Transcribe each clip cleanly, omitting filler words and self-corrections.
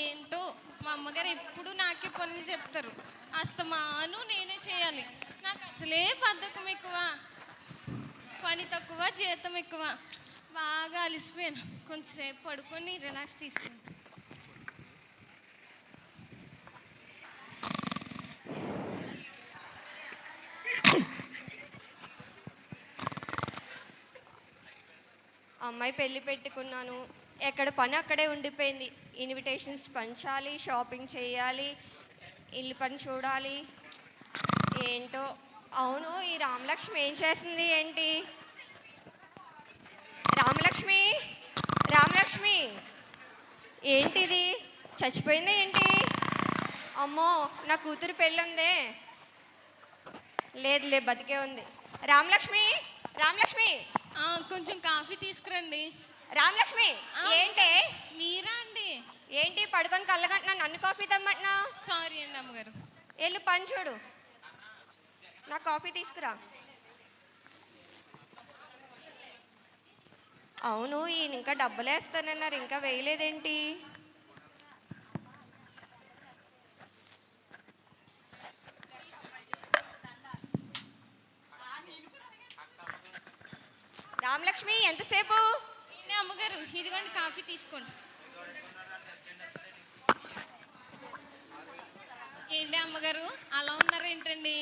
ఏంటో మా అమ్మగారు ఎప్పుడు నాకే పనులు చెప్తారు. అస్తమాను నేనే చేయాలి. నాకు అసలే బద్ధకం ఎక్కువ, పని తక్కువ, జీతం ఎక్కువ. బాగా అలసిపోయాను. కొంచెంసేపు పడుకొని రిలాక్స్ తీసుకుంటాను. అమ్మాయి పెళ్ళి పెట్టుకున్నాను, ఎక్కడ పని అక్కడే ఉండిపోయింది. ఇన్విటేషన్స్ పంచాలి, షాపింగ్ చేయాలి, ఇల్లు పని చూడాలి. ఏంటో. అవును, ఈ రామలక్ష్మి ఏం చేస్తుంది ఏంటి? రామలక్ష్మి, రామలక్ష్మి, ఏంటిది? చచ్చిపోయిందా ఏంటి? అమ్మో, నా కూతురు పెళ్ళి ఉందే. లేదు, బతికే ఉంది. రామలక్ష్మి, రామలక్ష్మి, కొంచెం కాఫీ తీసుకురండి. రామలక్ష్మి, ఏంటి? మీరా అండి? ఏంటి పడుకొని కళ్ళగంటున్నా, నన్ను కాఫీ తెమ్మంటున్నా? సారీ అండి అమ్మగారు. వెళ్ళు పని చూడు, నా కాఫీ తీసుకురా. అవును, ఈయన ఇంకా డబ్బులు వేస్తానన్నారు, ఇంకా వేయలేదేంటి? రామలక్ష్మి, ఎంతసేపు? అమ్మగారు, ఇదిగోండి కాఫీ తీసుకోండి. ఏంటి అమ్మగారు అలా ఉన్నారు ఏంటండి?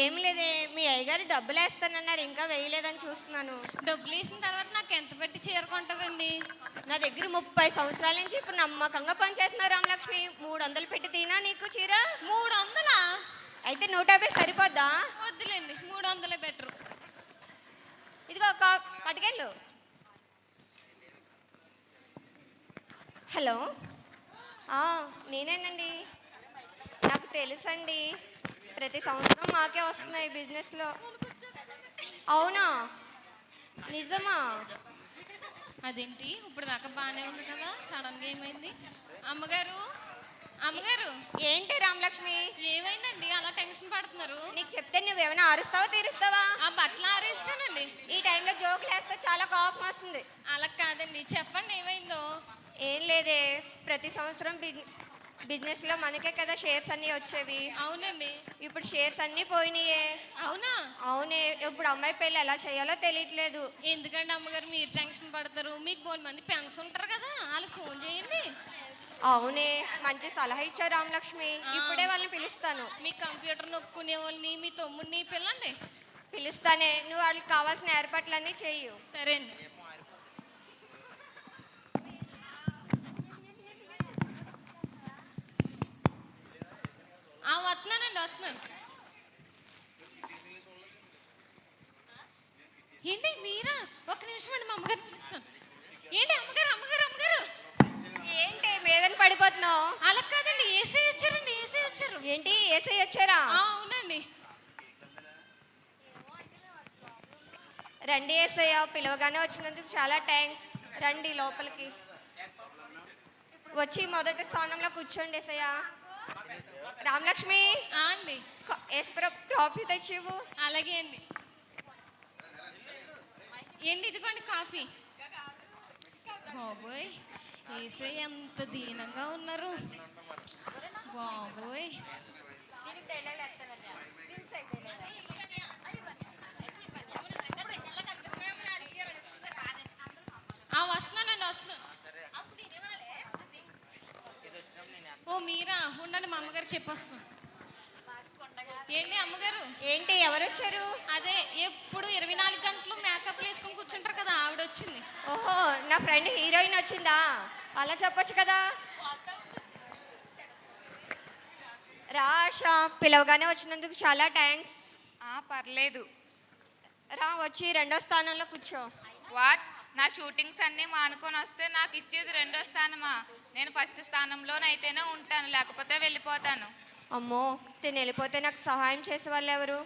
ఏం లేదే, మీ అయ్యగారు డబ్బులు వేస్తానన్నారు, ఇంకా వేయలేదని చూస్తున్నాను. డబ్బులు వేసిన తర్వాత నాకు ఎంత పెట్టి చేరుకుంటారండి? నా దగ్గర 30 సంవత్సరాల నుంచి ఇప్పుడు నమ్మకంగా పనిచేస్తున్నారు రామలక్ష్మి. 300 పెట్టి తీనా నీకు చీర? 300? అయితే 150 సరిపోద్దా? వద్దులేండి, 300 బెటరు. ఇదిగో పట్టుకెళ్ళు. హలో, నేనేనండి. నాకు తెలుసండి, ప్రతి సంవత్సరం మాకే వస్తున్నాయి బిజినెస్లో. అవునా? నిజమా? అదేంటి ఇప్పుడు దాకా బాగానే ఉంది కదా, సడన్గా ఏమైంది? అమ్మగారు, అమ్మగారు. ఏంటి రామలక్ష్మి? ఏమైందండి అలా టెన్షన్ పడుతున్నారు? నీకు చెప్తే నువ్వేమైనా ఆరుస్తావా తీరుస్తావా? ఆ బట్టలు ఆరేస్తానండి. ఈ టైంలో జోకులు వేస్తే చాలా కోపం వస్తుంది. అలా కాదండి, చెప్పండి ఏమైందో. ఏం లేదే, ప్రతి సంవత్సరం బిజినెస్లో మనకే కదా షేర్స్ అన్నీ వచ్చేవి. అవునండి. ఇప్పుడు షేర్స్ అన్నీ పోయినాయే. అవునా? అవునే. ఇప్పుడు అమ్మాయి పెళ్ళి ఎలా చేయాలో తెలియట్లేదు. ఎందుకండి అమ్మగారు మీరు టెన్షన్ పడతారు? మీకు 4 మంది ఫ్రెండ్స్ ఉంటారు కదా, వాళ్ళకి ఫోన్ చేయండి. అవునే, మంచి సలహా ఇచ్చారు రామలక్ష్మి. ఇప్పుడే వాళ్ళని పిలుస్తాను. మీ కంప్యూటర్ నొక్కునే వాళ్ళని, మీ తమ్ముడిని పిల్లండి. పిలుస్తానే, నువ్వు వాళ్ళకి కావాల్సిన ఏర్పాట్లన్నీ చెయ్యు. సరే అండి. వస్తున్నాను. ఏంటి మీరా? ఒక్క నిమిషం అండి, మా అమ్మగారు పిలుస్తాను. ఏంటి అమ్మగారు, అమ్మగారు, అమ్మగారు. ఏంటి మీదని పడిపోతున్నావు? అలా కాదండి, ఏసై వచ్చారండి, ఏసై వచ్చారు. ఏంటి ఏసై వచ్చారా? అవునండి. రండి ఏసయ్య, పిలవగానే వచ్చినందుకు చాలా థ్యాంక్స్. రండి లోపలికి వచ్చి మొదటి స్థానంలో కూర్చోండి ఏసయ్య. రామలక్ష్మి, అండి కాఫీ తెచ్చివు. అలాగే అండి. ఏంటి ఇదిగోండి కాఫీ. బాబోయ్, ఏసై ఎంత దీనంగా ఉన్నారు బాబోయ్. వస్తున్నానండి, వస్తున్నాను. ఓ మీరా, ఉండండి మా అమ్మగారు చెప్పొస్తాను. ఏంటి అమ్మగారు? ఏంటి ఎవరు వచ్చారు? అదే ఎప్పుడు 24 గంటలు మేకప్ వేసుకొని కూర్చుంటారు కదా, ఆవిడ వచ్చింది. ఓహో, నా ఫ్రెండ్ హీరోయిన్ వచ్చిందా? అలా చెప్పొచ్చు కదా. రాషా, పిలవగానే వచ్చినందుకు చాలా థ్యాంక్స్. పర్లేదు. రా, వచ్చి 2వ స్థానంలో కూర్చో. వాట్? నా షూటింగ్స్ అన్నీ మానుకొని వస్తే నాకు ఇచ్చేది 2వ స్థానమా? నేను ఫస్ట్ స్థానంలోనైతేనే ఉంటాను, లేకపోతే వెళ్ళిపోతాను. అమ్మో, తిని వెళ్ళిపోతే నాకు సహాయం చేసే వాళ్ళు ఎవరు?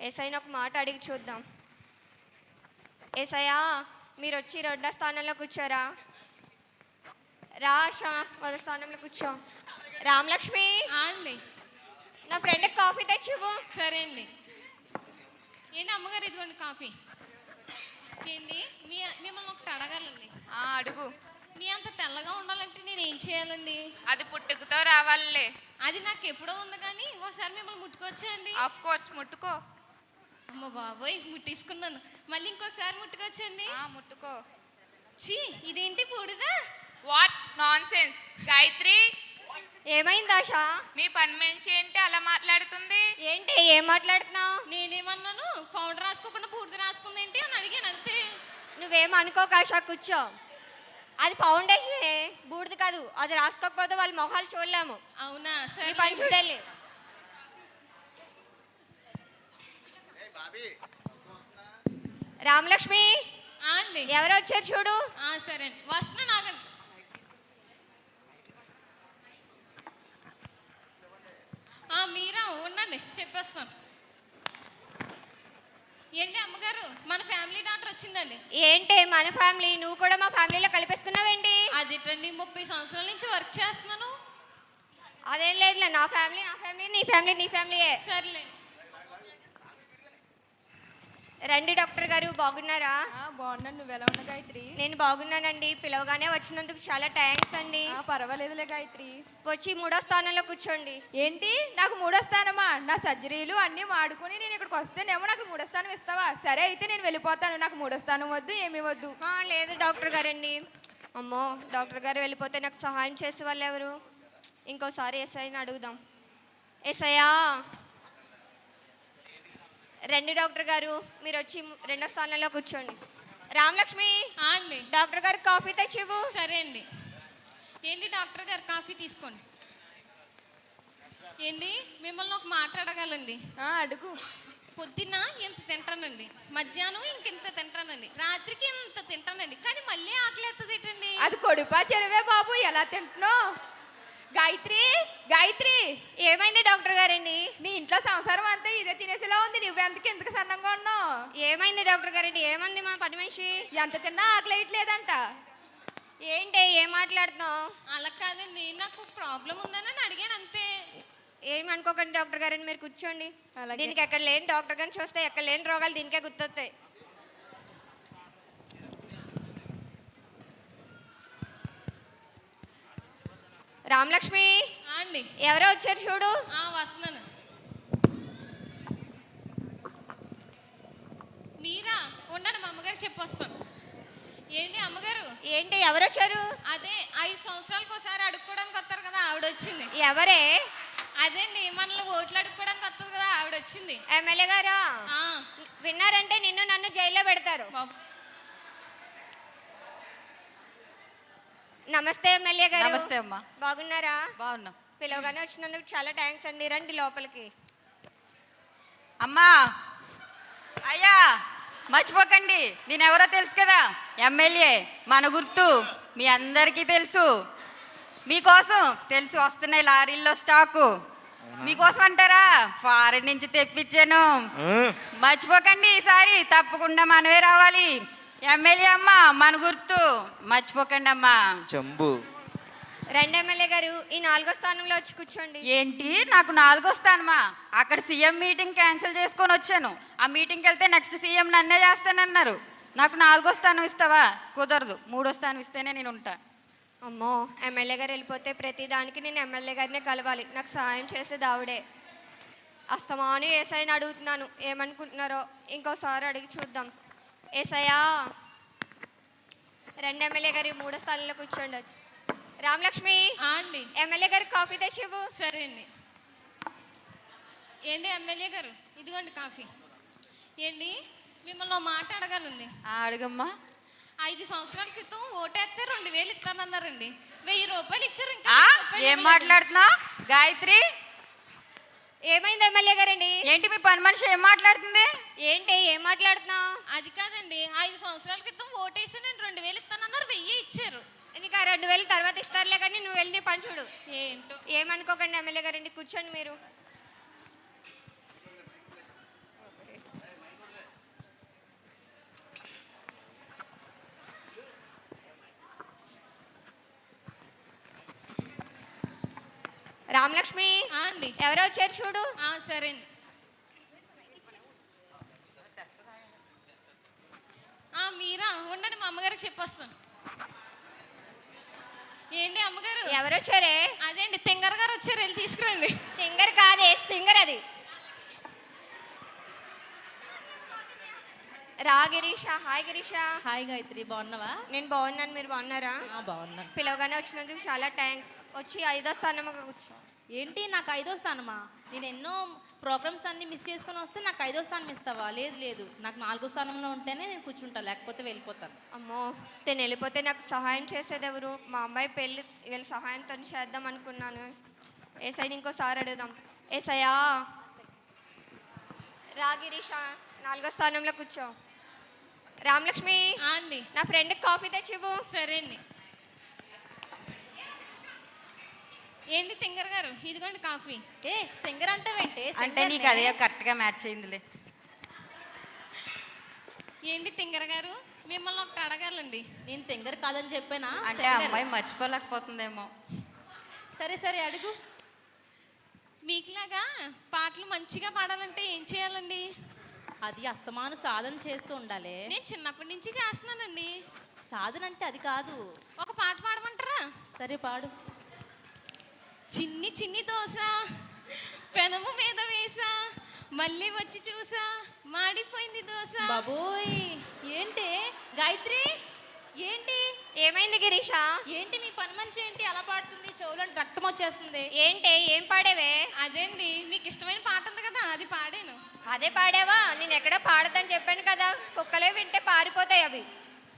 ఏసైనా ఒక మాట అడిగి చూద్దాం. ఏసయ్యా, మీరు వచ్చి 2వ స్థానంలో కూర్చోరా. రాషా, 1వ స్థానంలో కూర్చో. రామలక్ష్మి అండి, నా ఫ్రెండ్కి కాఫీ తెచ్చివ్వు. సరే అండి. ఏంటి అమ్మగారు, ఇదిగోండి కాఫీ. ఏంటి మిమ్మల్ని ఒకటి అడగాలండి. అడుగు. మీ అంత తెల్లగా ఉండాలంటే నేను ఏం చేయాలండి? అది పుట్టుకతో రావాలిలే. అది నాకు ఎప్పుడో ఉంది కానీ ఒకసారి మిమ్మల్ని ముట్టుకోవచ్చా అండి? ఆఫ్ కోర్స్ ముట్టుకో. అమ్మ బాబోయ్, ముట్టించుకున్నాను. మళ్ళీ ఇంకొకసారి ముట్టుకోవచ్చండి? ముట్టుకో. ఛీ, ఇదేంటి బూడిదా? What nonsense. గాయత్రి, ఏమైంది ఆశ? మీ పని మనిషి ఏంటి అలా మాట్లాడుతుంది? ఏంటి ఏం మాట్లాడుతున్నావు? నేనేమన్నాను? పౌడర్ రాసుకోకుండా బూడిద రాసుకుంది ఏంటి అని అడిగాను అంతే. నువ్వేం అనుకోక ఆశ, కూర్చో. అది ఫౌండేషనే, బూడిది కాదు. అది రాసుకోకపోతే వాళ్ళ మొహాలు చూడలేము. అవునా? నీ సరే పని చూడాలి. రామలక్ష్మి, అండి. ఎవరు వచ్చారు చూడు. సరే అండి, వస్తున్నాను, ఆగండి. మీరా ఉండండి, చెప్పేస్తాను. ఏంటి అమ్మగారు, మన ఫ్యామిలీ డాక్టర్ వచ్చిందండి. ఏంటి మన ఫ్యామిలీ? నువ్వు కూడా మా ఫ్యామిలీలో కలిపేసుకున్నావేంటి? అదేటండి, 30 సంవత్సరాల నుంచి వర్క్ చేస్తున్నాను. అదేం లేదులే, నా ఫ్యామిలీ నా ఫ్యామిలీ, నీ ఫ్యామిలీ నీ ఫ్యామిలీయే. సర్లే. రండి డాక్టర్ గారు, బాగున్నారా? బాగున్నాను. నువ్వు ఎలా ఉన్నా గాయత్రి? నేను బాగున్నానండి. పిలవగానే వచ్చినందుకు చాలా థ్యాంక్స్ అండి. పర్వాలేదులే గాయత్రి. వచ్చి 3వ స్థానంలో కూర్చోండి. ఏంటి నాకు 3వ స్థానమా? నా సర్జరీలు అన్నీ వాడుకొని నేను ఇక్కడికి వస్తేనేమో నాకు 3వ స్థానం ఇస్తావా? సరే అయితే నేను వెళ్ళిపోతాను. నాకు 3వ స్థానం వద్దు, ఏమీ వద్దు. లేదు డాక్టర్ గారండి. అమ్మో, డాక్టర్ గారు వెళ్ళిపోతే నాకు సహాయం చేసే వాళ్ళు ఎవరు? ఇంకోసారి ఎస్ఐని అడుగుదాం. ఎస్ఐయా, రండి డాక్టర్ గారు, మీరు వచ్చి 2వ స్థానంలో కూర్చోండి. రామలక్ష్మి, అండి. డాక్టర్ గారు కాఫీ తెచ్చివ్వు. సరే అండి. ఏంటి డాక్టర్ గారు, కాఫీ తీసుకోండి. ఏంటి, మిమ్మల్ని ఒక మాట అడగాలండి. అడుగు. పొద్దున్న ఇంత తింటానండి, మధ్యాహ్నం ఇంకెంత తింటానండి, రాత్రికి ఇంత తింటానండి, కానీ మళ్ళీ ఆకలి ఎత్తది ఏంటండి? అది కొడుపా చెరువే బాబు, ఎలా తింటున్నావు? గాయత్రి, గాయత్రి, ఏమైంది డాక్టర్ గారండి? నీ ఇంట్లో సంసారం అంతా ఇదే తినేసేలా ఉంది. నువ్వెందుకు ఎందుకు సన్నంగా ఉన్నావు? ఏమైంది డాక్టర్ గారండి? ఏమంది మా పని మనిషి? ఎంత తిన్నా ఆకలేయట్లేదంట. ఏంటి ఏం మాట్లాడుతున్నావు? అలా కాదండి, నాకు ప్రాబ్లం ఉందని అడిగాను అంతే. ఏం అనుకోకండి డాక్టర్ గారండి, మీరు కూర్చోండి. అలాగే. దీనికి ఎక్కడ లేని డాక్టర్ గారిని చూస్తే ఎక్కడ లేని రోగాలు దీనికే గుర్తొస్తాయి. రామలక్ష్మి, అండి. ఎవరో వచ్చారు చూడు. వస్తున్నాను. మీరా ఉండండి, మా అమ్మగారు చెప్పొస్తాను. ఏంటి అమ్మగారు? ఏంటి ఎవరు వచ్చారు? అదే 5 సంవత్సరాలకు ఒకసారి అడుక్కోవడానికి వస్తారు కదా, ఆవిడ వచ్చింది. ఎవరే? అదేండి, మనల్ని ఓట్లు అడుక్కోవడానికి వస్తుంది కదా, ఆవిడ వచ్చింది. ఎమ్మెల్యే గారా? విన్నారంటే నిన్ను నన్ను జైల్లో పెడతారు. నమస్తే ఎమ్మెల్యే గారు. నమస్తే అమ్మా. బాగున్నారా? బాగున్నాం. పిలవగానే వచ్చినందుకు చాలా థ్యాంక్స్ అండి. రండి లోపలికి. అమ్మా, అయ్యా, మర్చిపోకండి, నేనెవరో తెలుసు కదా, ఎమ్మెల్యే, మన గుర్తు మీ అందరికీ తెలుసు. మీకోసం తెలిసి వస్తున్నాయి లారీల్లో స్టాకు. మీకోసం అంటారా, ఫారెన్ నుంచి తెప్పించాను. మర్చిపోకండి, ఈసారి తప్పకుండా మనమే రావాలి. ఎమ్మెల్యే అమ్మా, మన గుర్తు మర్చిపోకండి అమ్మా. చంబు. రండి ఎమ్మెల్యే గారు, ఈ 4వ స్థానంలో వచ్చి కూర్చోండి. ఏంటి, నాకు 4వ స్థానమా? అక్కడ సీఎం మీటింగ్ క్యాన్సిల్ చేసుకొని వచ్చాను. ఆ మీటింగ్కి వెళ్తే నెక్స్ట్ సీఎం నన్నే చేస్తానన్నారు. నాకు 4వ స్థానం ఇస్తావా? కుదరదు, 3వ స్థానం ఇస్తేనే నేను ఉంటా. అమ్మో, ఎమ్మెల్యే గారు వెళ్ళిపోతే ప్రతి దానికి నేను ఎమ్మెల్యే గారినే కలవాలి. నాకు సహాయం చేసేది ఆవిడే. అస్తమాను ఏసైని అడుగుతున్నాను, ఏమనుకుంటున్నారో ఇంకోసారి అడిగి చూద్దాం. ఏసయ్యా, రెండు ఎమ్మెల్యే గారి 3వ స్థానంలో కూర్చోండి. రామలక్ష్మి, అండి. ఎమ్మెల్యే గారికి కాఫీ తెచ్చివ్వు. సరే అండి. ఏంటి ఎమ్మెల్యే గారు, ఇదిగోండి కాఫీ. ఏంటి, మిమ్మల్ని ఒక మాట అడగాలండి. అడుగమ్మా. 5 సంవత్సరాల క్రితం ఓటేస్తే 2000 ఇస్తానన్నారండి. 1000 రూపాయలు ఇచ్చారు. ఇంకా ఏం మాట్లాడుతున్నావు గాయత్రి? ఏమైంది ఎమ్మెల్యే గారండి? ఏంటి మీ పని మనిషి ఏం మాట్లాడుతుంది? ఏంటి ఏం మాట్లాడుతున్నావు? అది కాదండి, 5 సంవత్సరాల క్రితం ఓటేసి నేను 2000 ఇస్తానన్నారు, 1000 ఇచ్చారు. నీకు ఆ 2000 తర్వాత ఇస్తారులే, కానీ నువ్వు వెళ్ళి నీ పని చూడు. ఏంటో. ఏమనుకోకండి ఎమ్మెల్యే గారండి, కూర్చోండి మీరు. రామలక్ష్మి, అండి. ఎవరో వచ్చారు చూడు. సరే అండి. మీరా ఉండండి, మా అమ్మగారికి చెప్పొస్తాను. ఏంటి అమ్మగారు? ఎవరు వచ్చారే? అదేంటి తింగర్ గారు వచ్చారు, వెళ్ళి తీసుకురండి. సింగర్ కాదే, సింగర్ అది. రా గిరీష. హాయ్ గిరీష. హాయ్ గాయత్రి, బాగున్నావా? నేను బాగున్నాను, మీరు బాగున్నారా? బాగున్నాను. పిలవగానే వచ్చినందుకు చాలా థ్యాంక్స్. వచ్చి 5వ స్థానంలో కూర్చో. ఏంటి నాకు 5వ స్థానమా? నేను ఎన్నో ప్రోగ్రామ్స్ అన్ని మిస్ చేసుకొని వస్తే నాకు 5వ స్థానం ఇస్తావా? లేదు లేదు, నాకు 4వ స్థానంలో ఉంటేనే నేను కూర్చుంటా, లేకపోతే వెళ్ళిపోతాను. అమ్మో, నేను వెళ్ళిపోతే నాకు సహాయం చేసేది ఎవరు? మా అమ్మాయి పెళ్ళి వీళ్ళ సహాయంతో చేద్దాం అనుకున్నాను. ఏసైని ఇంకోసారి అడుగుదాం. ఏసయ్యా. రా గిరీష, 4వ స్థానంలో కూర్చో. రామలక్ష్మి, అండి. నా ఫ్రెండ్కి కాఫీ తెచ్చివ్వు. సరే అండి. ఏంటి తింగర్ గారు, ఇదిగోండి కాఫీ. ఏ తింగర్ అంటావేంటి? అంటే నీకు అదే కరెక్ట్గా మ్యాచ్ అయిందిలే. ఏంటి తింగర్ గారు, మిమ్మల్ని ఒకటి అడగాలండి. నేను తింగర్ కాదని చెప్పానా? అంటే ఆ అమ్మాయి మర్చిపోలేకపోతుందేమో. సరే సరే అడుగు. మీకులాగా పాటలు మంచిగా పాడాలంటే ఏం చేయాలండి? అది అస్తమాను సాధన చేస్తూ ఉండాలి. నేను చిన్నప్పటి నుంచి చేస్తున్నానండి. సాధన అంటే అది కాదు. ఒక పాట పాడమంటారా? సరే పాడు. చిన్ని చిన్ని దోశ పెనము మీద వేసా, మళ్ళీ వచ్చి చూసా, మాడిపోయింది దోశ. బాబోయ్, ఏంటి గాయత్రి? ఏంటి ఏమైంది గిరీష? ఏంటి మీ పని మనిషి ఏంటి అలా పాడుతుంది? చెవులో రక్తం వచ్చేస్తుంది. ఏంటి, ఏం పాడేవే? అదేండి, మీకు ఇష్టమైన పాట ఉంది కదా, అది పాడాను. అదే పాడావా? నేను ఎక్కడో పాడదని చెప్పాను కదా, కుక్కలే వింటే పారిపోతాయి అవి.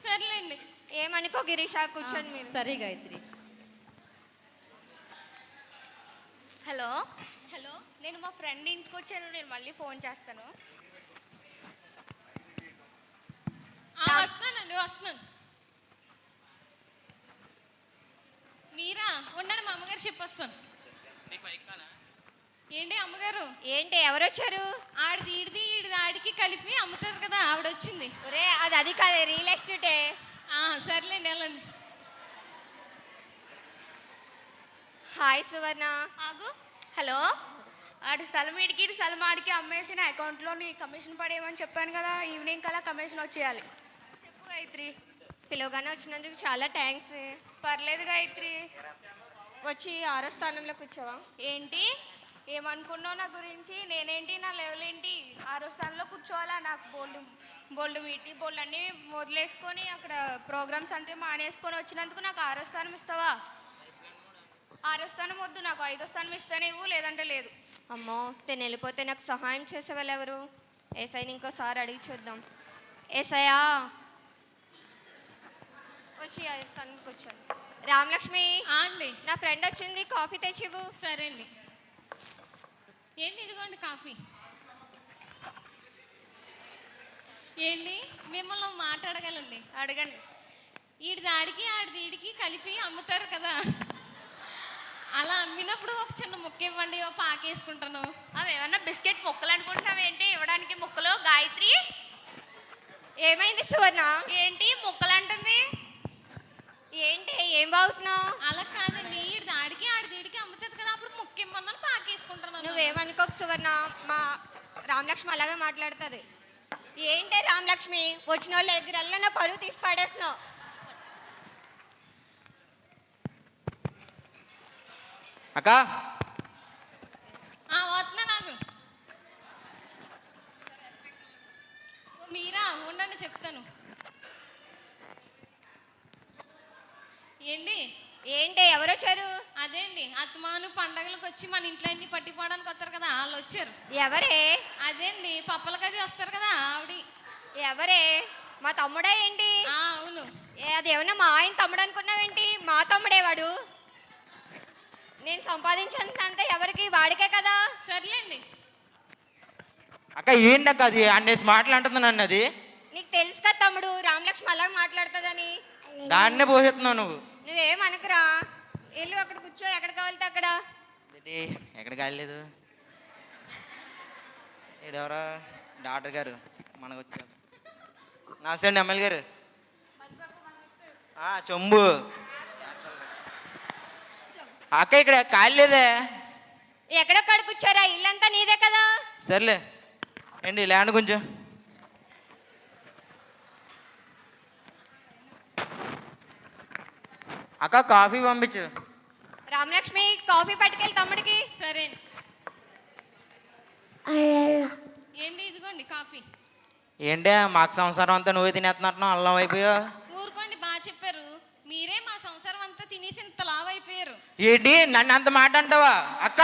సర్లేండి. ఏమనుకో గిరీష, కూర్చొని మీరు. సరే గాయత్రి. Hello hello. నేను మా ఫ్రెండ్ ఇంటికి వచ్చాను, నేను మళ్ళీ ఫోన్ చేస్తాను. వస్తున్నానండి, వస్తున్నాను. మీరా? ఉండండి, మా అమ్మగారు చెప్పొస్తాను. ఏంటి అమ్మగారు? ఏంటి, ఎవరు వచ్చారు? ఆడిది ఈడిది ఈడిది ఆడికి కలిపి అమ్ముతారు కదా, ఆవిడ వచ్చింది. ఒరే, అది కాదు, రియల్ ఎస్టేటే. సర్లేండి, వెళ్ళండి. హాయ్ సువర్ణ. ఆగు. హలో, ఆడి స్థలం ఇడికి ఇటు స్థలం ఆడికి అమ్మేసి నా అకౌంట్లో నీ కమిషన్ పడేయమని చెప్పాను కదా, ఈవినింగ్ కల్లా కమిషన్ వచ్చేయాలి. చెప్పు గాయత్రి. పిలవగానే వచ్చినందుకు చాలా థ్యాంక్స్. పర్లేదు గాయత్రి. వచ్చి 6వ స్థానంలో కూర్చోవా? ఏంటి ఏమనుకున్నావు నా గురించి? నేనేంటి, నా లెవెల్ ఏంటి? 6వ స్థానంలో కూర్చోవాలా? నాకు బోల్డ్ బోల్డ్ అన్నీ వదిలేసుకొని అక్కడ ప్రోగ్రామ్స్ అంటే మానేసుకొని వచ్చినందుకు నాకు 6వ స్థానం ఇస్తావా? 6వ స్థానం వద్దు, నాకు 5వ స్థానం ఇస్తేనే ఇవ్వు, లేదంటే లేదు. అమ్మో, నేను వెళ్ళిపోతే నాకు సహాయం చేసేవాళ్ళు ఎవరు? ఏసైని ఇంకోసారి అడిగి చూద్దాం. ఏసయ్యా. వచ్చి 5వ స్థానం కూర్చోండి. రామలక్ష్మి, అండి. నా ఫ్రెండ్ వచ్చింది, కాఫీ తెచ్చివ్వు. సరే అండి. ఏంటి, ఇదిగోండి కాఫీ. ఏంటి, మిమ్మల్ని ఒక మాట అడగాలండి. అడగండి. ఈడిది ఆడికి ఆడిది ఈడికి కలిపి అమ్ముతారు కదా, అలా అమ్మినప్పుడు ఒక చిన్న ముక్క ఇవ్వండి, ఒక పాకేసుకుంటాను. అవి ఏమన్నా బిస్కెట్ ముక్కలు అనుకుంటున్నావు ఏంటి ఇవ్వడానికి? ముక్కలు గాయత్రి. ఏమైంది సువర్ణ? ఏంటి ముక్కలు అంటుంది? ఏంటి, ఏం బాగుతున్నావు? అలా కాదండి, ఈడిది ఆడికి ఆడిది ఈడికి అమ్ముతుంది కదా, అప్పుడు ముక్క ఇమ్మన్నాను, పాకేసుకుంటాను. నువ్వేమనుకోకు సువర్ణ, మా రామలక్ష్మి అలాగే మాట్లాడుతుంది. ఏంటి రామలక్ష్మి, వచ్చిన వాళ్ళు ఎదురల్లా నా పరువు తీసి పాడేస్తున్నావు. అక్క, వస్తున్నా నాకు. మీరా? ఉండండి, చెప్తాను. ఏంటి ఏంటి, ఎవరు వచ్చారు? అదేండి, అత్తమాను పండగలకు వచ్చి మన ఇంట్లో అన్ని పట్టిపోవడానికి వస్తారు కదా, వాళ్ళు వచ్చారు. ఎవరే? అదేండి, పప్పలకి అది వస్తారు కదా, ఆవిడ. ఎవరే? మా తమ్ముడా ఏంటి? అవును. అది ఏమన్నా మా ఆయన తమ్ముడు అనుకున్నావేంటి? మా తమ్ముడే వాడు. నేను సంపాదించినంత ఎవరికి? వాడికే కదా. సర్లేండి. అక్క ఏంటక్క అది అన్నేసి మాటలు అంటుంది నన్ను. అది నీకు తెలుసు కదా తమ్ముడు, రామలక్ష్మి అలాగే మాట్లాడుతుందని. దాన్నే పోసేస్తున్నావు నువ్వు. నువ్వేమనుకురా, వెళ్ళు అక్కడ కూర్చో, ఎక్కడ కావాలితే అక్కడ. ఎక్కడ కాలేదు. ఈడెవరా? డాక్టర్ గారు మనకు వచ్చారు. నమస్తే అండి ఎమ్మెల్యే గారు. చెంబు అక్క, ఇక్కడ ఖాళీ లేదే. ఎక్కడెక్కడ కూర్చోరా, ఇల్లంతా నీదే కదా. సర్లే ఏంటి ల్యాండ్ కొంచెం. అక్క కాఫీ పంపించు. రామలక్ష్మి కాఫీ పట్టుకెళ్ళి తమ్ముడికి. సరే ఏంటి ఇదిగోండి కాఫీ. ఏంటి మాకు సంసారం అంతా నువ్వే తినేస్తున్నట్టు అల్లం అయిపోయా. ఊరుకోండి, బాగా చెప్పారు. మీరే మా సంసారం అంతా తినేసి ఇంత లావు అయిపోయారు. ఏంటి నన్ను అంత మాట అంటావా అక్క?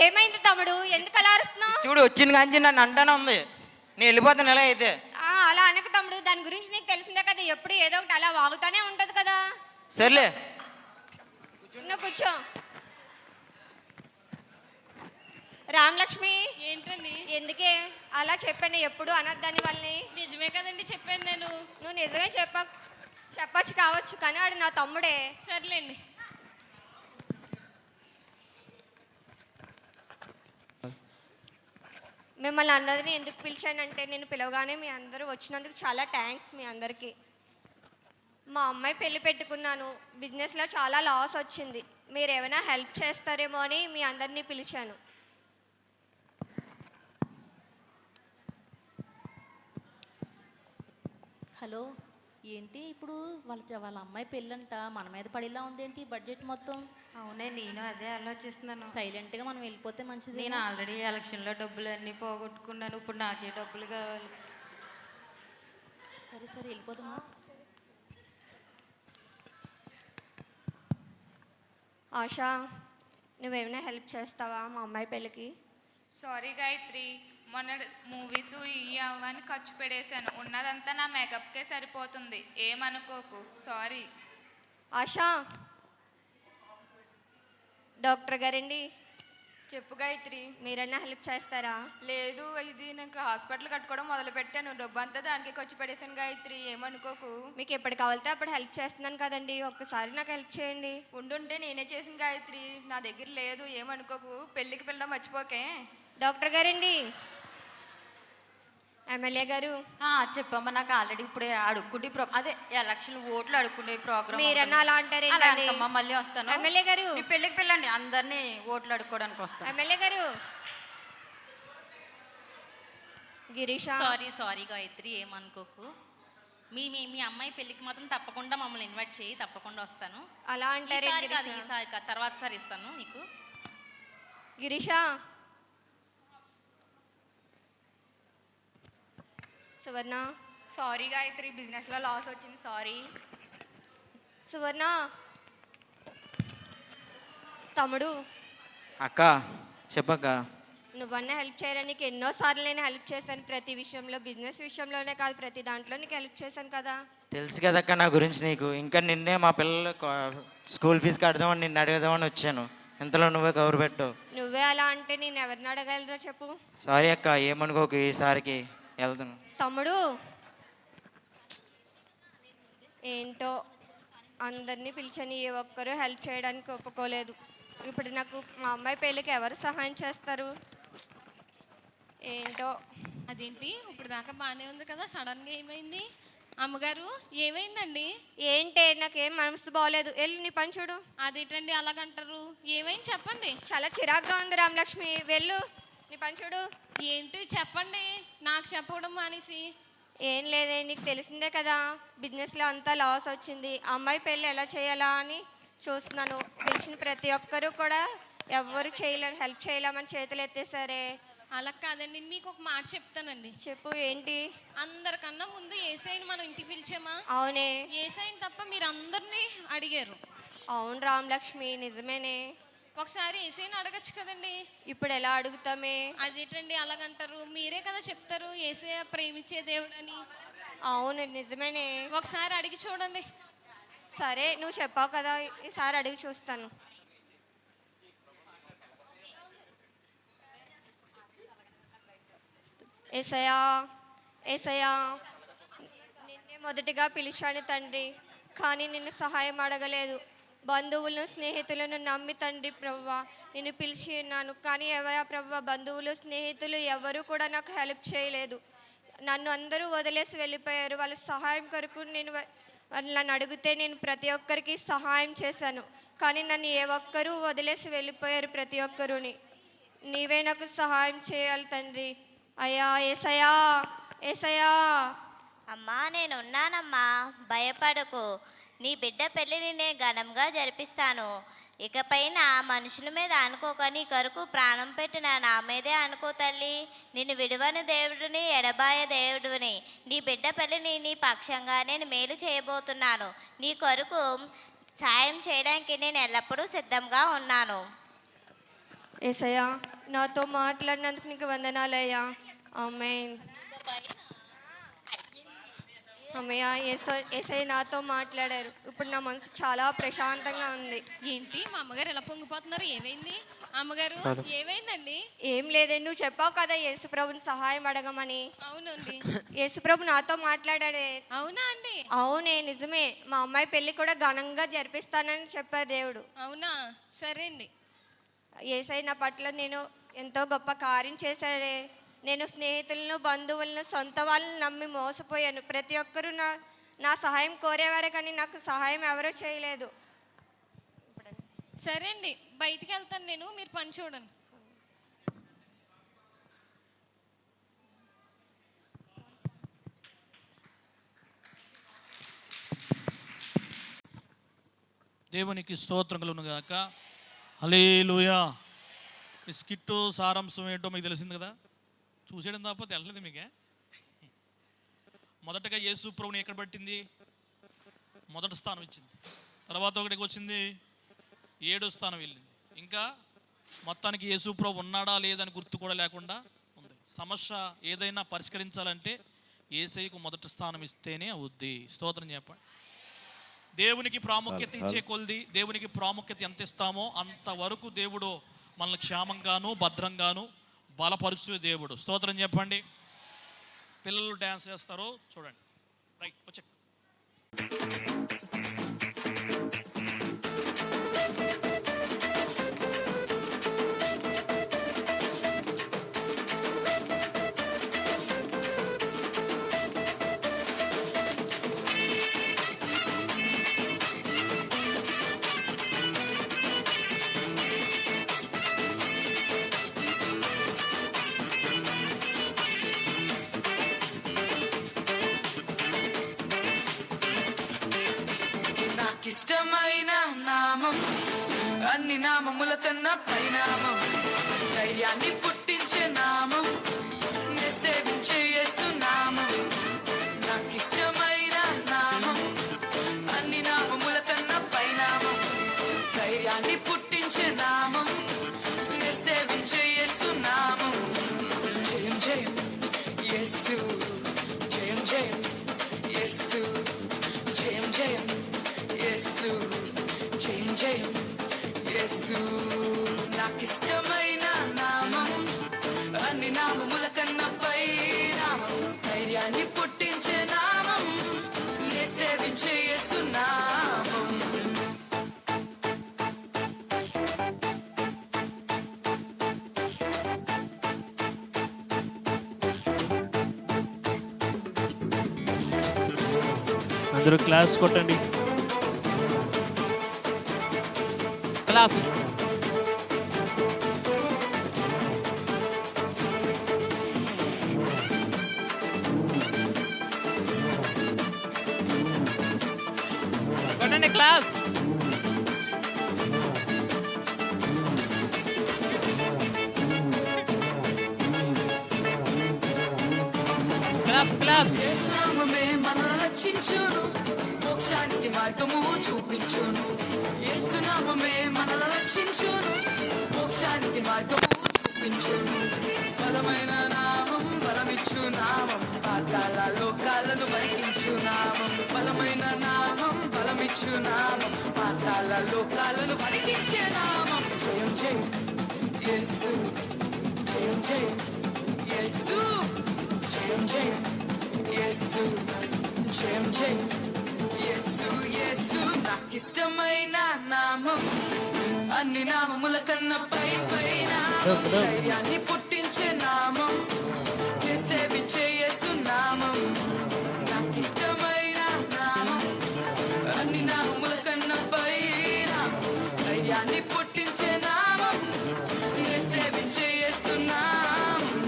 ఏమైంది తమ్ముడు, ఎందుకు అలా అరుస్తున్నావు? చూడు వచ్చిన కాంచి నన్ను అంటానే ఉంది. నేను వెళ్ళిపోతాను ఎలా అయితే. అలా అనకు తమ్ముడు, దాని గురించి నీకు తెలిసిందే కదా, ఎప్పుడు ఏదో ఒకటి అలా వాగుతానే ఉంటది కదా. సర్లే నువ్వు కూర్చో. రామలక్ష్మి ఏంటండి? ఎందుకే అలా చెప్పాను, ఎప్పుడు అనద్దని వాళ్ళని. నిజమే కదండి చెప్పాను నేను. నువ్వు నిజమే చెప్పచ్చు కావచ్చు, కానీ వాడు నా తమ్ముడే. సర్లేండి. మిమ్మల్ని అందరినీ ఎందుకు పిలిచానంటే, నేను పిలవగానే మీ అందరూ వచ్చినందుకు చాలా థ్యాంక్స్ మీ అందరికీ. మా అమ్మాయి పెళ్లి పెట్టుకున్నాను, బిజినెస్లో చాలా లాస్ వచ్చింది. మీరు ఏమైనా హెల్ప్ చేస్తారేమో అని మీ అందరినీ పిలిచాను. హలో, ఏంటి ఇప్పుడు వాళ్ళ అమ్మాయి పెళ్ళంట మన మీద పడేలా ఉందేంటి బడ్జెట్ మొత్తం? అవునే, నేను అదే ఆలోచిస్తున్నాను. సైలెంట్గా మనం వెళ్ళిపోతే మంచిది. నేను ఆల్రెడీ ఎలక్షన్లో డబ్బులు అన్నీ పోగొట్టుకున్నాను. ఇప్పుడు నాకే డబ్బులు కావాలి. సరే సరే వెళ్ళిపోదామా? ఆశా, నువ్వేమైనా హెల్ప్ చేస్తావా మా అమ్మాయి పెళ్ళికి? సారీ గాయత్రి, మొన్న మూవీస్ ఇవి అవన్నీ ఖర్చు పెడేశాను. ఉన్నదంతా నా మేకప్కే సరిపోతుంది, ఏమనుకోకు. సారీ. ఆశా, డాక్టర్ గారండి, చెప్పు గాయత్రి. మీరైనా హెల్ప్ చేస్తారా? లేదు, ఇది నాకు హాస్పిటల్ కట్టుకోవడం మొదలు పెట్టాను, డబ్బు అంతా దానికి ఖర్చు పెట్టేశాను గాయత్రి, ఏమనుకోకు. మీకు ఎప్పుడు కావాలితే అప్పుడు హెల్ప్ చేస్తున్నాను కదండి, ఒక్కసారి నాకు హెల్ప్ చేయండి. ఉండుంటే నేనే చేసిన గాయత్రి, నా దగ్గర లేదు, ఏమనుకోకు. పెళ్ళికి పిల్లడం మర్చిపోకే. డాక్టర్ గారండి, ఎమ్మెల్యే గారు, చెప్పమ్మా. నాకు ఆల్రెడీ ఇప్పుడే అడుక్కుంటే అదే ఎలక్షన్ ఓట్లు అడుక్కునే ప్రోగ్రామ్. మీరన్నా అలా అంటారు అలాంటమ్మా, మళ్ళీ వస్తాను. ఎమ్మెల్యే గారు, మీ పెళ్ళికి పిల్లండి, అందరినీ ఓట్లు అడుక్కోవడానికి వస్తాను. ఎమ్మెల్యే గారు. గిరీష, సారీ గాయత్రి, ఏమనుకోకు. మీ మీ మీ అమ్మాయి పెళ్ళికి మాత్రం తప్పకుండా మమ్మల్ని ఇన్వైట్ చేయి, తప్పకుండా వస్తాను. అలా అంటారు. ఈసారి కాదు, తర్వాత సారి ఇస్తాను నీకు. గిరీష, సువర్ణ. సారీ గాయత్రి, బిజినెస్లో లాస్ వచ్చింది, సారీ. సువర్ణ, తమ్ముడు. అక్క చెప్పక్క. నువ్వన్నా హెల్ప్ చేయడానికి ఎన్నోసార్లు నేను హెల్ప్ చేశాను, ప్రతి విషయంలో, బిజినెస్ విషయంలోనే కాదు, ప్రతి దాంట్లో నీకు హెల్ప్ చేశాను కదా. తెలుసు కదక్క నా గురించి నీకు. ఇంకా నిన్నే మా పిల్లలు స్కూల్ ఫీజు కడదామని నిన్ను అడగదామని వచ్చాను, ఇంతలో నువ్వే కవర్ పెట్టావు. నువ్వే అలా అంటే నేను ఎవరిని అడగలరో చెప్పు. సారీ అక్క, ఏమనుకోకు, ఈసారికి వెళ్తాను. తమ్ముడు, ఏంటో అందరినీ పిలిచని ఏ ఒక్కరూ హెల్ప్ చేయడానికి ఒప్పుకోలేదు. ఇప్పుడు నాకు మా అమ్మాయి పెళ్ళికి ఎవరు సహాయం చేస్తారు? ఏంటో. అదేంటి ఇప్పుడు దాకా బాగానే ఉంది కదా, సడన్గా ఏమైంది? అమ్మగారు ఏమైందండి? ఏంటే, నాకేం మనసు బాగోలేదు, వెళ్ళి నీ పని చూడు. అదేంటండి అలాగంటారు? ఏమైంది చెప్పండి. చాలా చిరాగ్గా ఉంది రామలక్ష్మి, వెళ్ళు నీ పని చూడు. ఏంటి చెప్పండి, నాకు చెప్పడం మానేసి. ఏం లేదే, నీకు తెలిసిందే కదా, బిజినెస్లో అంతా లాస్ వచ్చింది. అమ్మాయి పెళ్ళి ఎలా చేయాలా అని చూస్తున్నాను. పిలిచిన ప్రతి ఒక్కరూ కూడా ఎవరు చేయలేరు, హెల్ప్ చేయలేమని చేతులు ఎత్తేసారే. అలా కాదండి, మీకు ఒక మాట చెప్తానండి. చెప్పు. ఏంటి? అందరికన్నా ముందు ఏసైని మనం ఇంటికి పిలిచామా? అవునే, ఏసైని తప్ప మీరు అందరినీ అడిగారు. అవును రామలక్ష్మి, నిజమేనే. ఒకసారి ఏసైని అడగచ్చు కదండి. ఇప్పుడు ఎలా అడుగుతామే? అదేంటండి అలాగంటారు? మీరే కదా చెప్తారు ఏసయ్య ప్రేమించే దేవుడు అని. అవును నిజమేనే. ఒకసారి అడిగి చూడండి. సరే, నువ్వు చెప్పావు కదా, ఈసారి అడిగి చూస్తాను. ఏసయ్యా, ఏసయ్యా, నిన్నే మొదటిగా పిలిచాను తండ్రి, కానీ నిన్ను సహాయం అడగలేదు. బంధువులను స్నేహితులను నమ్మి తండ్రి ప్రభువా నిన్ను పిలిచి ఉన్నాను, కానీ ఎవరా ప్రభువా, బంధువులు స్నేహితులు ఎవరు కూడా నాకు హెల్ప్ చేయలేదు. నన్ను అందరూ వదిలేసి వెళ్ళిపోయారు. వాళ్ళ సహాయం కొరకు నన్ను అడిగితే నేను ప్రతి ఒక్కరికి సహాయం చేశాను, కానీ నన్ను ఏ ఒక్కరూ వదిలేసి వెళ్ళిపోయారు, ప్రతి ఒక్కరుని. నీవే నాకు సహాయం చేయాలి తండ్రి. అయ్యా ఏసయ్యా, ఏసయ్యా. అమ్మా నేనున్నానమ్మా, భయపడకు. నీ బిడ్డ పెళ్ళిని నేను ఘనంగా జరిపిస్తాను. ఇకపైన మనుషుల మీద అనుకోక నీ కొరకు ప్రాణం పెట్టిన నా మీదే అనుకో తల్లి. నిన్ను విడువని దేవుడిని, ఎడబాయ దేవుడిని. నీ బిడ్డ పెళ్ళిని నీ పక్షంగా నేను మేలు చేయబోతున్నాను. నీ కొరకు సాయం చేయడానికి నేను ఎల్లప్పుడూ సిద్ధంగా ఉన్నాను. ఏసయ్యా, నాతో మాట్లాడినందుకు నీకు వందనాలయ్యా. ఆమేన్. అమ్మయ్య, ఏసయ్య నాతో మాట్లాడారు. ఇప్పుడు నా మనసు చాలా ప్రశాంతంగా ఉంది. ఏంటి మా అమ్మగారు ఎలా పొంగిపోతున్నారు? ఏమైంది అమ్మగారు? ఏమైందండి? ఏం లేదే, నువ్వు చెప్పావు కదా యేసుప్రభుని సహాయం అడగమని. అవునండి. యేసుప్రభు నాతో మాట్లాడాడే. అవునా అండి? అవునే, నిజమే. మా అమ్మాయి పెళ్లి కూడా ఘనంగా జరిపిస్తానని చెప్పారు దేవుడు. అవునా? సరే అండి. యేసయ్య నా పట్ల నేను ఎంతో గొప్ప కార్యం చేశాడే. నేను స్నేహితులను, బంధువులను, సొంత వాళ్ళని నమ్మి మోసపోయాను. ప్రతి ఒక్కరూ నా సహాయం కోరేవారే, కానీ నాకు సహాయం ఎవరూ చేయలేదు. సరే అండి, బయటికి వెళ్తాను నేను, మీరు పని చూడండి. దేవునికి స్తోత్రం కలుగును గాక. హల్లెలూయా. ఈ స్కిట్టు సారాంశం ఏంటో మీకు తెలిసింది కదా, చూసేయడం తప్ప తెలియదు మీకే. మొదటగా యేసు ప్రభుని ఎక్కడ పట్టింది? మొదటి స్థానం ఇచ్చింది. తర్వాత ఒకటికి వచ్చింది 7వ స్థానం వెళ్ళింది. ఇంకా మొత్తానికి యేసు ప్రభు ఉన్నాడా లేదని గుర్తు కూడా లేకుండా ఉంది. సమస్య ఏదైనా పరిష్కరించాలంటే యేసయ్యకు మొదటి స్థానం ఇస్తేనే అవుద్ది. స్తోత్రం చెప్పండి. దేవునికి ప్రాముఖ్యత ఇచ్చే కొలది, దేవునికి ప్రాముఖ్యత ఎంత ఇస్తామో అంతవరకు దేవుడు మనల్ని క్షేమంగాను భద్రంగాను బలపరుచు దేవుడు. స్తోత్రం చెప్పండి. పిల్లలు డ్యాన్స్ చేస్తారో చూడండి. రైట్, వచ్చే ఇష్టమైన నామం, అన్ని నామముల కన్నా పైనామం, ధైర్యాన్ని పుట్టించే నామం, నే సేవించే యేసు నామం. నాకిష్టమైన నామం, అన్ని నామముల కన్నా పైనామం, ధైర్యాన్ని పుట్టించే నామం, నే సేవించే యేసు నామం. జయం జయం యేసు, జయం జయం యేసు, జయం జయం యేసు, జయం జయం యేసు. నాకిష్టమైన నామం, అన్ని నామముల కన్నా పై నామం, ధైర్యాన్ని పుట్టించే నామం, నే సేవించే యేసు నామం. అందరూ క్లాస్ కొట్టండి. క్లాస్. కొట్టండి క్లాస్. Claps claps. యేసు నామమే మనల్ని రక్షించును, మోక్షానికి మార్గము చూపించును. యేసు నామమే మనల్ని రక్షించును, మోక్షానికి మార్గము చూపించును. బలమైన నామం, బలమిచ్చు నామం, పాతాళ లోకాలను వరికించు నామం. బలమైన నామం, బలమిచ్చు నామం, పాతాళ లోకాలను వరికించే నామం. జయం జయం యేసు, జయం జయం యేసు, జయం జయం యేసు, జయం జయం యేసు. యేసు నాకిష్టమైన నామం, అన్ని నామముల కన్నా పై పై నామం, ధైర్యాన్ని పుట్టించే నామం, నే సేవించే యేసు నామం. నాకిష్టమైన నామం, అన్ని నామముల కన్నా పై నామం, ధైర్యాన్ని పుట్టించే నామం, నే సేవించే యేసు నామం.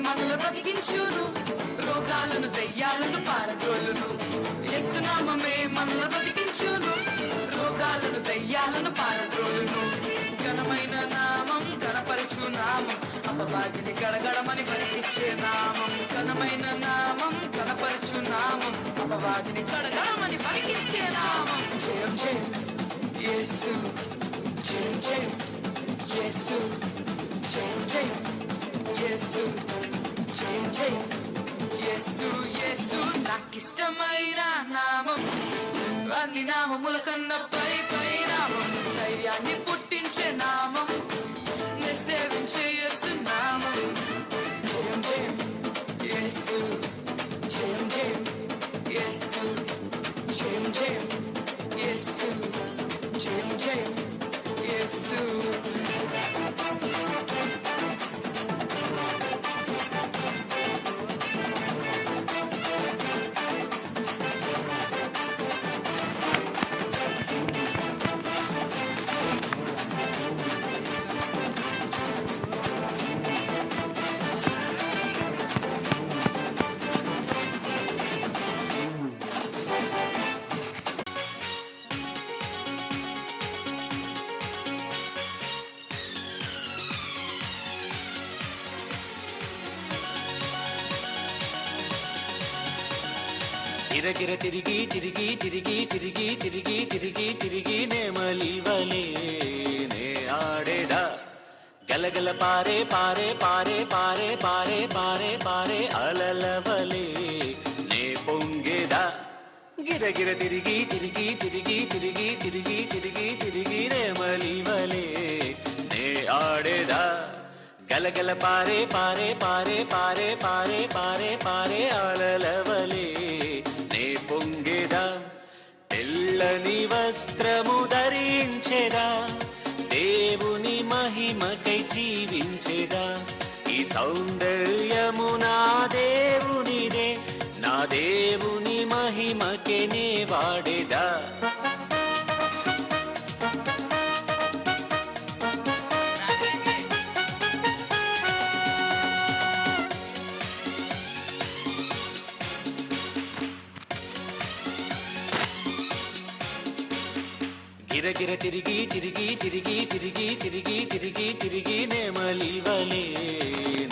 మనల్ని బ్రతికించును, రోగాలను దయ్యాలను పారద్రోలును. యేసు నామమే మనల్ని బ్రతికించును, రోగాలను దయ్యాలను పారద్రోలును. ఘనమైన నామం, ఘనపరచు నామం, అపవాదిని గడగడమని వణికించే నామం. ఘనమైన నామం, ఘనపరచు నామం, అపవాదిని గడగడమని వణికించే నామం. జయం జయం యేసు, జయం జయం యేసు, జయం జయం యేసు, జయం జయం యేసు. యేసు నాకిష్టమైన నామం, అన్ని నామముల కన్నా పై నామం. ధైర్యాన్ని పుట్టించే నామం, నే సేవించే యేసు నామం. జయం జయం యేసు, జయం జయం యేసు, జయం జయం యేసు, జయం జయం యేసు. గిరగిర తిరిగి తిరిగి తిరిగి తిరిగి తిరిగి తిరిగి తిరిగి నెమలివలే నే ఆడేదా, గలగల పారే పారే పారే పారే పారే పారే పారే అలలవలే నే పొంగేదా. గిరగిర తిరిగి తిరిగి తిరిగి తిరిగి తిరిగి తిరిగి తిరిగి నెమలివలే నే ఆడేదా, గలగల పారే పారే పారే పారే పారే పారే పారే అలలవలే నే పొంగేదా. తెల్లని వస్త్రము ధరించెదా, దేవుని మహిమకై జీవించెదా. ఈ సౌందర్యము నా దేవునిదే, నా దేవుని మహిమకే నే వాడేదా. గిరగిర తిరిగి తిరిగి తిరిగి తిరిగి తిరిగి తిరిగి తిరిగి నెమలివలే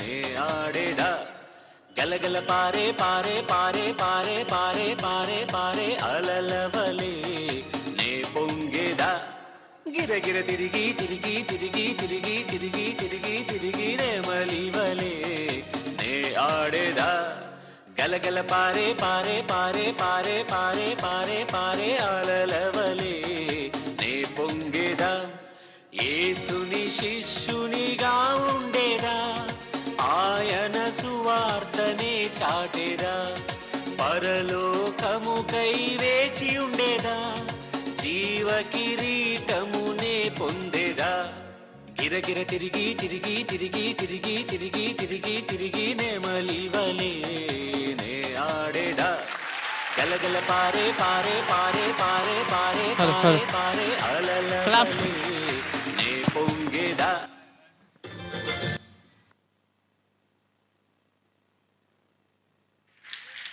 నే ఆడేదా, గలగల పారే పారే పారే పారే పారే పారే పారే అలలవలే నే పొంగేదా. గిరగిర తిరిగి తిరిగి తిరిగి తిరిగి తిరిగి తిరిగి తిరిగి నెమలివలే నే ఆడేదా, గలగల పారే పారే పారే పారే పారే పారే పారే అలలవలే నే పొంగేదా. యేసుని శిష్యునిగా ఉండేదా, ఆయన సువార్తనే చాటేదా. పరలోకముకై వేచి ఉండేదా, జీవ కిరీటమునే పొందేదా. గిరగిర తిరిగి తిరిగి తిరిగి తిరిగి తిరిగి తిరిగి తిరిగి నెమలివలే నే ఆడేదా, గలగల పారే పారే పారే పారే పారే పారే పారే అలలవలే నే పొంగేదా.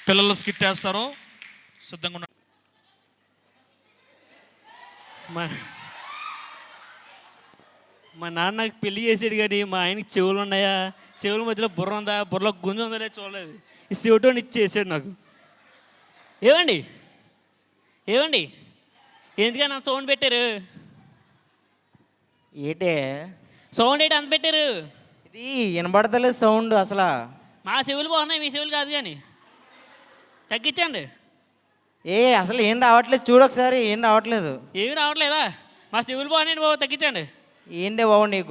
పిల్లలు స్కిట్ వేస్తారో సిద్ధంగా ఉన్నారు. మా నాన్న నాకు పెళ్లి చేసాడు కానీ మా ఆయనకి చెవులు ఉన్నాయా, చెవుల మధ్యలో బుర్ర ఉందా, బుర్రలో గుంజ ఉందా లేదు చూడలేదు. ఈ చెవిటోని ఇచ్చేసాడు నాకు. ఏమండి ఏమండి ఎందుకని అంత సౌండ్ పెట్టారు? ఏంటే సౌండ్ ఏంటి అంత పెట్టారు? ఇది వినబడతలేదు సౌండ్ అసలు. మా చెవులు బాగున్నాయి, మీ చెవులు కాదు కానీ తగ్గించండి. అసలు ఏం రావట్లేదు, చూడొకసారి. ఏం రావట్లేదు. ఏమి రావట్లేదా? మా చెవులు బాగున్నాయండి బాబు, తగ్గించండి. ఏంటే బాబు నీకు